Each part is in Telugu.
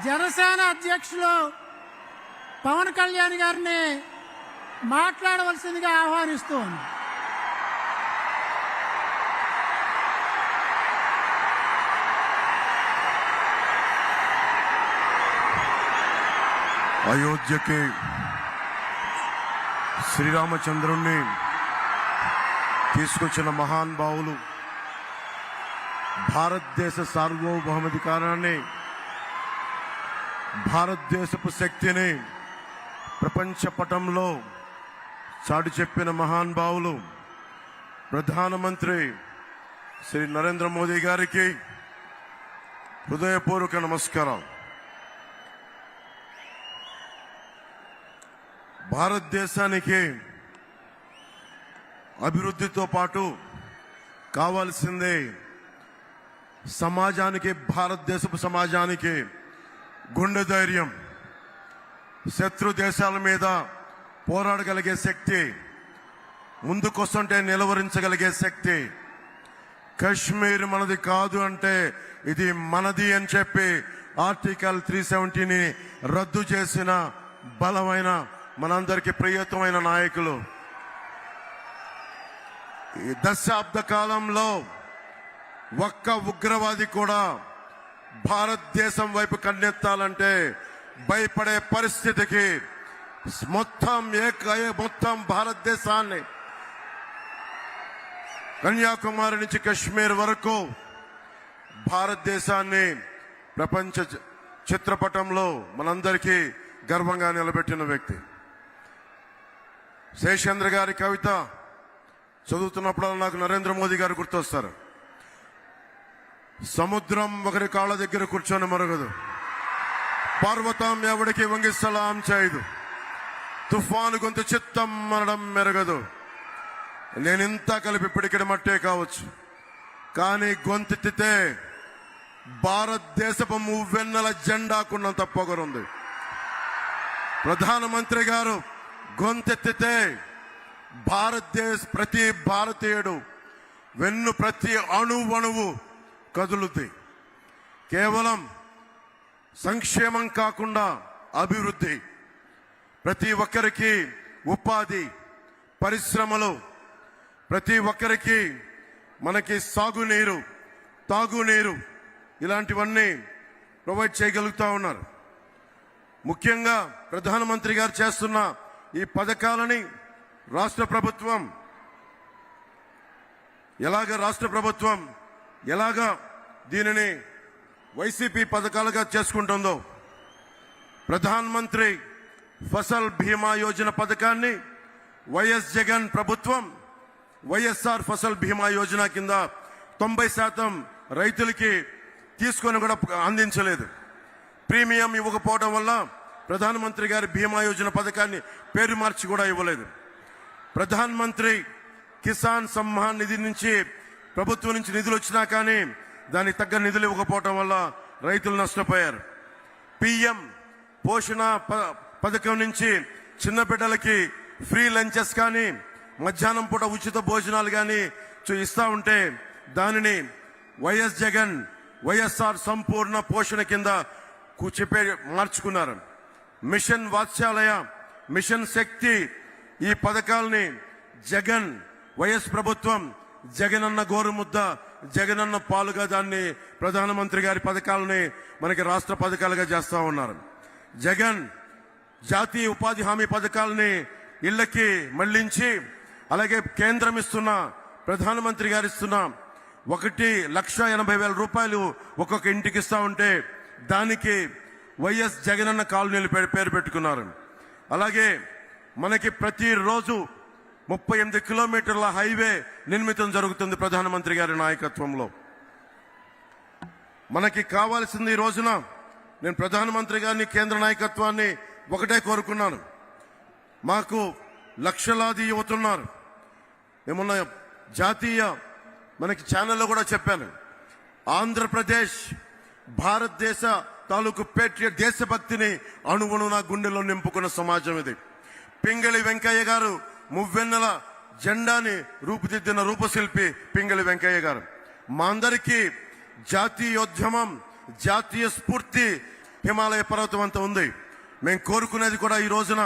జనసేన అధ్యక్షులు పవన్ కళ్యాణ్ గారిని మాట్లాడవలసిందిగా ఆహ్వానిస్తూ ఉంది. అయోధ్యకి శ్రీరామచంద్రుణ్ణి తీసుకొచ్చిన మహానుభావులు, భారతదేశ సార్వభౌమాధికారాన్ని, భారతదేశపు శక్తిని ప్రపంచ పటంలో చాటి చెప్పిన మహానుభావులు ప్రధానమంత్రి శ్రీ నరేంద్ర మోదీ గారికి హృదయపూర్వక నమస్కారం. భారతదేశానికి అభివృద్ధితో పాటు కావాల్సిందే సమాజానికి, భారతదేశపు సమాజానికి గుండె ధైర్యం, శత్రు దేశాల మీద పోరాడగలిగే శక్తి, ముందుకొస్తుంటే నిలవరించగలిగే శక్తి. కశ్మీర్ మనది కాదు అంటే ఇది మనది అని చెప్పి ఆర్టికల్ 370ని రద్దు చేసిన బలమైన, మనందరికీ ప్రియతమైన నాయకులు. ఈ దశాబ్ద కాలంలో ఒక్క ఉగ్రవాది కూడా భారతదేశం వైపు కన్నెత్తాలంటే భయపడే పరిస్థితికి మొత్తం భారతదేశాన్ని, కన్యాకుమారి నుంచి కశ్మీర్ వరకు భారతదేశాన్ని ప్రపంచ చిత్రపటంలో మనందరికీ గర్వంగా నిలబెట్టిన వ్యక్తి. శేషేంద్ర గారి కవిత చదువుతున్నప్పుడు నాకు నరేంద్ర మోదీ గారు గుర్తొస్తారు. సముద్రం ఒకరి కాళ్ళ దగ్గర కూర్చొని మరగదు, పర్వతం ఎవడికి వంగి సలాం చేయదు, తుఫాను గొంతు చిత్తం మనడం మెరగదు. నేనింత కలిపి పిడికిడి మట్టే కావచ్చు, కానీ గొంతెత్తితే భారతదేశపు మువ్వెన్నెల జెండాకున్నంత పొగరుంది. ప్రధానమంత్రి గారు గొంతెత్తితే ప్రతి భారతీయుడు ప్రతి అణువణువు కదులుద్ది. కేవలం సంక్షేమం కాకుండా అభివృద్ధి, ప్రతి ఒక్కరికి ఉపాధి, పరిశ్రమలు, ప్రతి ఒక్కరికి మనకి సాగునీరు, తాగునీరు, ఇలాంటివన్నీ ప్రొవైడ్ చేయగలుగుతా ఉన్నారు. ముఖ్యంగా ప్రధానమంత్రి గారు చేస్తున్న ఈ పథకాలని రాష్ట్ర ప్రభుత్వం ఎలాగా దీనిని వైసీపీ పథకాలుగా చేసుకుంటుందో, ప్రధానమంత్రి ఫసల్ బీమా యోజన పథకాన్ని వైఎస్ జగన్ ప్రభుత్వం వైఎస్ఆర్ ఫసల్ బీమా యోజన కింద 90% రైతులకి తీసుకొని కూడా అందించలేదు. ప్రీమియం ఇవ్వకపోవడం వల్ల ప్రధానమంత్రి గారి బీమా యోజన పథకాన్ని పేరు మార్చి కూడా ఇవ్వలేదు. ప్రధానమంత్రి కిసాన్ సమ్మాన్ నిధి నుంచి ప్రభుత్వం నుంచి నిధులు వచ్చినా కానీ దానికి తగ్గ నిధులు ఇవ్వకపోవడం వల్ల రైతులు నష్టపోయారు. పిఎం పోషణ పథకం నుంచి చిన్న బిడ్డలకి ఫ్రీ లంచెస్ కానీ, మధ్యాహ్నం పూట ఉచిత భోజనాలు కానీ ఇస్తా ఉంటే దానిని వైఎస్ జగన్ వైఎస్ఆర్ సంపూర్ణ పోషణ కింద మార్చుకున్నారు. మిషన్ వాత్సల్య, మిషన్ శక్తి, ఈ పథకాలని జగన్ వైఎస్ ప్రభుత్వం జగనన్న గోరుముద్ద, జగనన్న పాలుగా దాన్ని ప్రధానమంత్రి గారి పథకాలని మనకి రాష్ట్ర పథకాలుగా చేస్తా ఉన్నారు. జగన్ జాతీయ ఉపాధి హామీ పథకాలని ఇళ్లకి మళ్లించి, అలాగే కేంద్రం ఇస్తున్న, ప్రధానమంత్రి గారు ఇస్తున్న 1,80,000 రూపాయలు ఒక్కొక్క ఇంటికి ఇస్తా ఉంటే దానికి వైఎస్ జగనన్న కాలనీలు పేరు పెట్టుకున్నారు. అలాగే మనకి ప్రతిరోజు 38 కిలోమీటర్ల హైవే నిర్మితం జరుగుతుంది ప్రధానమంత్రి గారి నాయకత్వంలో. మనకి కావాల్సింది ఈ రోజున, నేను ప్రధానమంత్రి గారిని, కేంద్ర నాయకత్వాన్ని ఒకటే కోరుకున్నాను. మాకు లక్షలాది యువతున్నారు. ఏమన్నా జాతీయ మనకి ఛానల్లో కూడా చెప్పాను, ఆంధ్రప్రదేశ్ భారతదేశ తాలూకు పేట్రియట్ దేశభక్తిని అణువణున గుండెలో నింపుకున్న సమాజం ఇది. పింగళి వెంకయ్య గారు మువ్వెన్నెల జెండాని రూపుదిద్దిన రూపశిల్పి పింగళి వెంకయ్య గారు. మా అందరికీ జాతీయోద్యమం, జాతీయ స్ఫూర్తి హిమాలయ పర్వతం అంతా ఉంది. మేము కోరుకునేది కూడా ఈ రోజున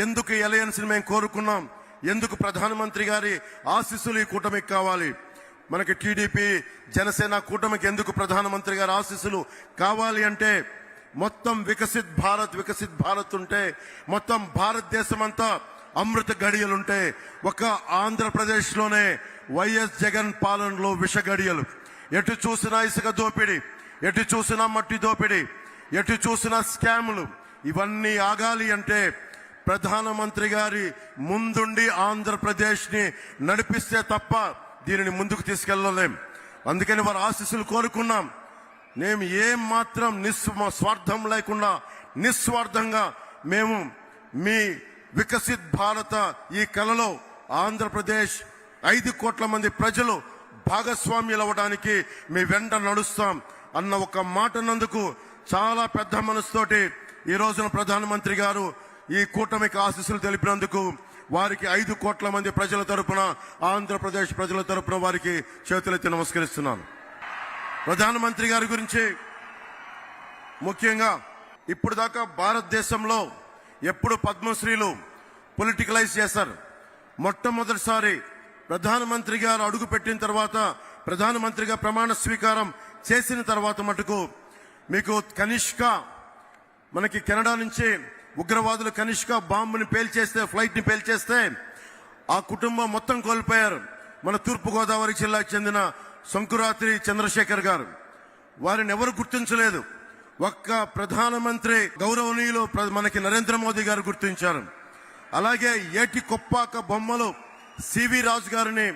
ఎందుకు ఈ అలయన్స్ ని మేము కోరుకున్నాం, ఎందుకు ప్రధానమంత్రి గారి ఆశీస్సులు ఈ కూటమికి కావాలి, మనకి టీడీపీ జనసేన కూటమికి ఎందుకు ప్రధానమంత్రి గారి ఆశీస్సులు కావాలి అంటే, మొత్తం వికసిత్ భారత్ ఉంటే, మొత్తం భారతదేశం అంతా అమృత గడియలుంటే, ఒక ఆంధ్రప్రదేశ్ లోనే వైఎస్ జగన్ పాలనలో విష గడియలు. ఎటు చూసినా ఇసుక దోపిడీ, ఎటు చూసినా మట్టి దోపిడీ, ఎటు చూసినా స్కాములు. ఇవన్నీ ఆగాలి అంటే ప్రధానమంత్రి గారి ముందుండి ఆంధ్రప్రదేశ్ ని నడిపిస్తే తప్ప దీనిని ముందుకు తీసుకెళ్లలేం. అందుకని వారి ఆశీస్సులు కోరుకున్నాం. మేము ఏం మాత్రం స్వార్థం లేకుండా నిస్వార్థంగా మేము మీ వికసిత్ భారత ఈ కలలో ఆంధ్రప్రదేశ్ 5 కోట్ల మంది ప్రజలు భాగస్వామ్యులు అవ్వడానికి మీ వెంట నడుస్తాం అన్న ఒక మాట నందుకు చాలా పెద్ద మనసుతోటి ఈ రోజున ప్రధానమంత్రి గారు ఈ కూటమికి ఆశీస్సులు తెలిపినందుకు వారికి 5 కోట్ల మంది ప్రజల తరపున, ఆంధ్రప్రదేశ్ ప్రజల తరపున వారికి చేతులెత్తి నమస్కరిస్తున్నాను. ప్రధానమంత్రి గారి గురించి ముఖ్యంగా ఇప్పుడు దాకా భారతదేశంలో ఎప్పుడు పద్మశ్రీలు పొలిటికలైజ్ చేశారు. మొట్టమొదటిసారి ప్రధానమంత్రి గారు అడుగు పెట్టిన తర్వాత, ప్రధానమంత్రిగా ప్రమాణ స్వీకారం చేసిన తర్వాత మటుకు మీకు కనిష్క, మనకి కెనడా నుంచి ఉగ్రవాదులు కనిష్క బాంబుని పేల్చేస్తే, ఫ్లైట్ ని పేల్చేస్తే ఆ కుటుంబం మొత్తం కోల్పోయారు. మన తూర్పుగోదావరి జిల్లాకు చెందిన శంకురాత్రి చంద్రశేఖర్ గారు, వారిని ఎవరు గుర్తించలేదు. ఒక్క ప్రధానమంత్రి గౌరవనీయులు మనకి నరేంద్ర మోదీ గారు గుర్తించారు. అలాగే ఏటి కొప్పాక బొమ్మలు సివి రాజు గారిని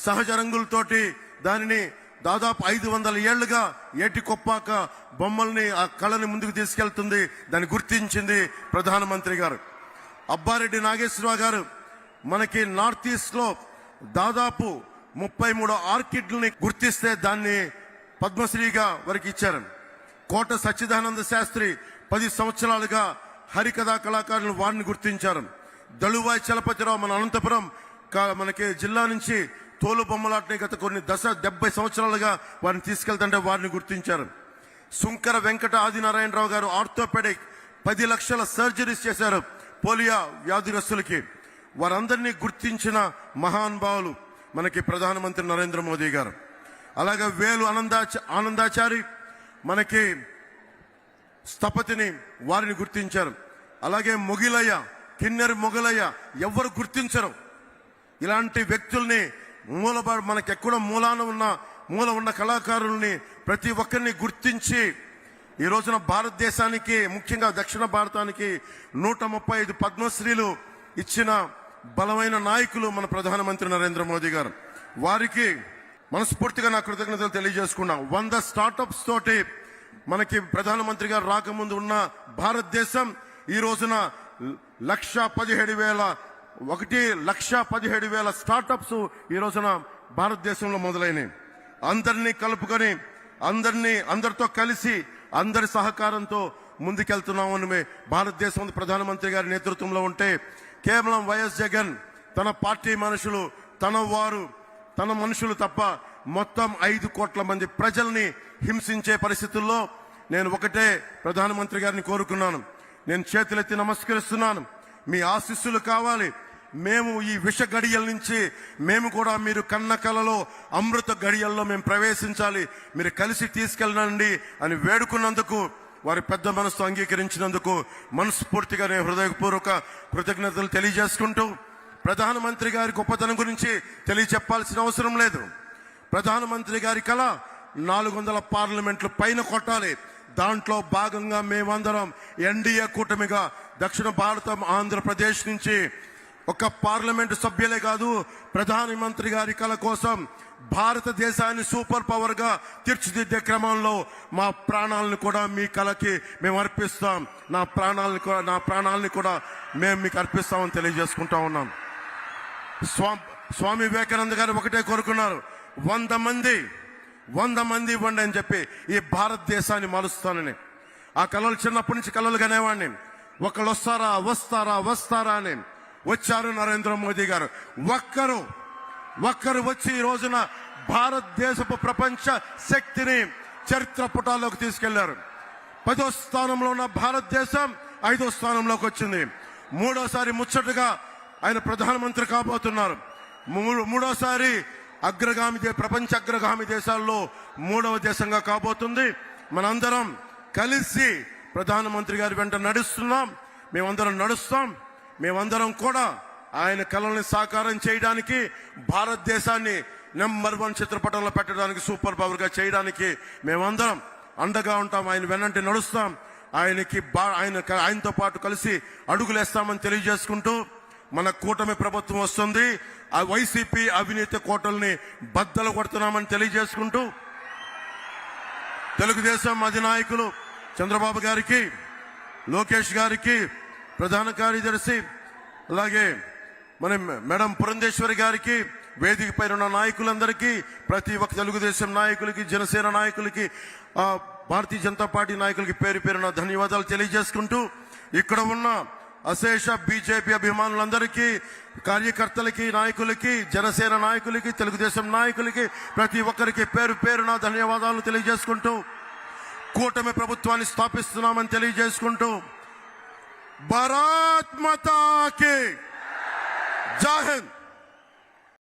సహజ రంగులతోటి దానిని దాదాపు 500 ఏళ్లుగా ఏటి కొప్పాక బొమ్మల్ని, ఆ కళని ముందుకు తీసుకెళ్తుంది, దాన్ని గుర్తించింది ప్రధానమంత్రి గారు. అబ్బారెడ్డి నాగేశ్వరరావు గారు మనకి నార్త్ ఈస్ట్ లో దాదాపు 33 ఆర్కిడ్లని గుర్తిస్తే దాన్ని పద్మశ్రీగా వారికి ఇచ్చారు. కోట సచ్చిదానంద శాస్త్రి 10 సంవత్సరాలుగా హరికథా కళాకారులు వారిని గుర్తించారు. దళువాయి చలపతిరావు మన అనంతపురం మనకి జిల్లా నుంచి తోలు బొమ్మలాటని గత కొన్ని 70 సంవత్సరాలుగా వారిని తీసుకెళ్తుంటే వారిని గుర్తించారు. సుంకర వెంకట ఆదినారాయణరావు గారు ఆర్థోపెడిక్ 10 లక్షల సర్జరీస్ చేశారు పోలియో వ్యాధిగ్రస్తులకి. వారందరినీ గుర్తించిన మహానుభావులు మనకి ప్రధానమంత్రి నరేంద్ర మోదీ గారు. అలాగే వేలు ఆనందాచారి మనకి స్థపతిని వారిని గుర్తించారు. అలాగే మొగిలయ్య, కిన్నెర మొగలయ్య ఎవరు గుర్తించరు. ఇలాంటి వ్యక్తుల్ని మనకి ఎక్కడ మూల ఉన్న కళాకారుల్ని ప్రతి ఒక్కరిని గుర్తించి ఈ రోజున భారతదేశానికి, ముఖ్యంగా దక్షిణ భారతానికి 135 పద్మశ్రీలు ఇచ్చిన బలమైన నాయకులు మన ప్రధానమంత్రి నరేంద్ర మోదీ గారు. వారికి మనస్ఫూర్తిగా నా కృతజ్ఞతలు తెలియజేసుకున్నాం. 100 స్టార్టప్స్ తోటి మనకి ప్రధానమంత్రి గారు రాకముందు ఉన్న భారతదేశం ఈ రోజున 1,17,000 స్టార్టప్స్ ఈ రోజున భారతదేశంలో మొదలైనవి. అందరినీ కలుపుకొని, అందరితో కలిసి, అందరి సహకారంతో ముందుకెళ్తున్నామని భారతదేశం ప్రధానమంత్రి గారి నేతృత్వంలో ఉంటే, కేవలం వైఎస్ జగన్ తన పార్టీ మనుషులు, తన మనుషులు తప్ప మొత్తం 5 కోట్ల మంది ప్రజల్ని హింసించే పరిస్థితుల్లో నేను ఒకటే ప్రధానమంత్రి గారిని కోరుకున్నాను. నేను చేతులెత్తి నమస్కరిస్తున్నాను. మీ ఆశీస్సులు కావాలి. మేము ఈ విష గడియల నుంచి మేము కూడా మీరు కన్న కలలో అమృత గడియల్లో మేము ప్రవేశించాలి, మీరు కలిసి తీసుకెళ్ళండి అని వేడుకున్నందుకు, వారి పెద్ద మనసు అంగీకరించినందుకు మనస్ఫూర్తిగా నేను హృదయపూర్వక కృతజ్ఞతలు తెలియజేసుకుంటూ, ప్రధానమంత్రి గారి గొప్పతనం గురించి తెలియచెప్పాల్సిన అవసరం లేదు. ప్రధానమంత్రి గారి కళ 400 పార్లమెంట్లు పైన కొట్టాలి. దాంట్లో భాగంగా మేమందరం ఎన్డీఏ కూటమిగా దక్షిణ భారతం ఆంధ్రప్రదేశ్ నుంచి ఒక పార్లమెంటు సభ్యులే కాదు, ప్రధానమంత్రి గారి కళ కోసం భారతదేశాన్ని సూపర్ పవర్ గా తీర్చిదిద్దే క్రమంలో మా ప్రాణాలను కూడా మీ కళకి మేము అర్పిస్తాం. నా ప్రాణాలని కూడా మేము మీకు అర్పిస్తామని తెలియజేసుకుంటా ఉన్నాం. స్వామి వివేకానంద గారు ఒకటే కోరుకున్నారు, 100 మంది ఇవ్వండి అని చెప్పి ఈ భారతదేశాన్ని మారుస్తానని. ఆ కళలు చిన్నప్పటి నుంచి కళలు కనేవాడిని. ఒకళ్ళు వస్తారా అని. వచ్చారు నరేంద్ర మోదీ గారు. ఒక్కరు వచ్చి ఈ రోజున భారతదేశపు ప్రపంచ శక్తిని చరిత్ర పుటాల్లోకి తీసుకెళ్లారు. 10వ స్థానంలో ఉన్న భారతదేశం 5వ స్థానంలోకి వచ్చింది. మూడోసారి ముచ్చటగా ఆయన ప్రధానమంత్రి కాబోతున్నారు. మూడోసారి ప్రపంచ అగ్రగామి దేశాల్లో 3వ దేశంగా కాబోతుంది. మనందరం కలిసి ప్రధానమంత్రి గారి వెంట నడుస్తున్నాం. మేమందరం నడుస్తాం. మేమందరం కూడా ఆయన కళల్ని సాకారం చేయడానికి, భారతదేశాన్ని నెంబర్ 1 చిత్రపటంలో పెట్టడానికి, సూపర్ పవర్ గా చేయడానికి మేమందరం అండగా ఉంటాం. ఆయన వెన్నంటి నడుస్తాం. ఆయనతో పాటు కలిసి అడుగులేస్తామని తెలియజేసుకుంటూ, మన కూటమి ప్రభుత్వం వస్తుంది. ఆ వైసీపీ అవినీతి కోటల్ని బద్దలు కొడుతున్నామని తెలియజేసుకుంటూ, తెలుగుదేశం అధినాయకులు చంద్రబాబు గారికి, లోకేష్ గారికి, ప్రధాన కార్యదర్శి, అలాగే మన మేడం పురంధేశ్వరి గారికి, వేదిక పైన ఉన్న నాయకులందరికీ, ప్రతి ఒక్క తెలుగుదేశం నాయకులకి, జనసేన నాయకులకి, భారతీయ జనతా పార్టీ నాయకులకి పేరు పేరున ధన్యవాదాలు తెలియజేసుకుంటూ, ఇక్కడ ఉన్న అశేష బీజేపీ అభిమానులందరికీ, కార్యకర్తలకి, నాయకులకి, జనసేన నాయకులకి, తెలుగుదేశం నాయకులకి, ప్రతి ఒక్కరికి పేరు పేరున ధన్యవాదాలు తెలియజేసుకుంటూ, కూటమి ప్రభుత్వాన్ని స్థాపిస్తున్నామని తెలియజేసుకుంటూ, భారత్ మాతా కి జై హింద్.